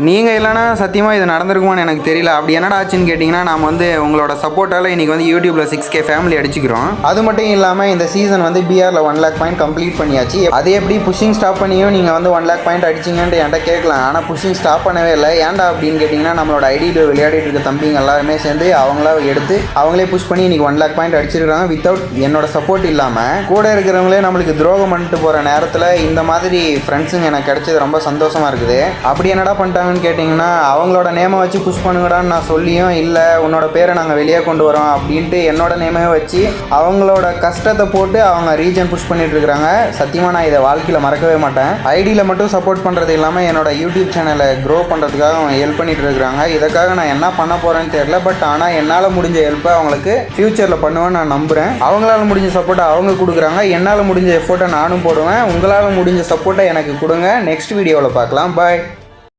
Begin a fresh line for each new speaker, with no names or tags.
நீங்கள் இல்லைனா சத்தியமாக இது நடந்திருக்குமான்னு எனக்கு தெரியல. அப்படி என்னடா ஆச்சுன்னு கேட்டிங்கன்னா, நாம் வந்து உங்களோட சப்போர்ட்டால் இன்றைக்கி வந்து யூடியூப்பில் 6K ஃபேமிலி அடிச்சுக்கிறோம். அது மட்டும் இல்லாமல் இந்த சீசன் வந்து பிஆரில் 1 lakh பாயிண்ட் கம்ப்ளீட் பண்ணியாச்சு. அதே எப்படி புஷிங் ஸ்டாப் பண்ணியும் நீங்கள் வந்து 1 lakh பாயிண்ட் அடிச்சிங்கன்ட்டு என்கிட்ட கேட்கலாம். ஆனால் புஷிங் ஸ்டாப் பண்ணவே இல்லை. ஏன்டா அப்படின்னு கேட்டிங்கன்னா, நம்மளோட ஐடியில் விளையாடிட்டு இருக்க தம்பிங்க எல்லாருமே சேர்ந்து அவங்களா எடுத்து அவங்களே புஷ் பண்ணி இன்றைக்கி 1 lakh பாயிண்ட் அடிச்சிருக்காங்க. வித்தவுட் என்னோட சப்போர்ட் இல்லாமல். கூட இருக்கிறவங்களே நம்மளுக்கு துரோகம் பண்ணிட்டு போகிற நேரத்தில் இந்த மாதிரி ஃப்ரெண்ட்ஸுங்க எனக்கு கிடைச்சது ரொம்ப சந்தோஷமாக இருக்குது. அப்படி என்னடா பண்ணிட்டாங்கன்னு கேட்டிங்கன்னா, அவங்களோட நேமை வச்சு புஷ் பண்ணுங்கடான்னு நான் சொல்லியும், இல்லை உன்னோட பேரை நாங்கள் வெளியே கொண்டு வரோம் அப்படின்ட்டு என்னோட நேமே வச்சு அவங்களோட கஷ்டத்தை போட்டு அவங்க ரீஜன் புஷ் பண்ணிட்டு இருக்கிறாங்க. சத்தியமாக நான் இதை வாழ்க்கையில் மறக்கவே மாட்டேன். ஐடியில் மட்டும் சப்போர்ட் பண்ணுறது இல்லாமல் என்னோட யூடியூப் சேனலை க்ரோ பண்ணுறதுக்காக அவங்க ஹெல்ப் பண்ணிட்டு இருக்கிறாங்க. இதுக்காக நான் என்ன பண்ண போகிறேன்னு தெரியல. பட் ஆனால் என்னால் முடிஞ்ச ஹெல்ப்பை அவங்களுக்கு ஃப்யூச்சரில் பண்ணுவேன்னு நான் நம்புகிறேன். அவங்களால முடிஞ்ச சப்போர்ட்டை அவங்க கொடுக்குறாங்க. என்னால் முடிஞ்ச எஃபோர்ட்டை நானும் போடுவேன். உங்களால் முடிஞ்ச சப்போர்ட்டை எனக்கு கொடுங்க. நெக்ஸ்ட் வீடியோவில் பார்க்கலாம். பாய்.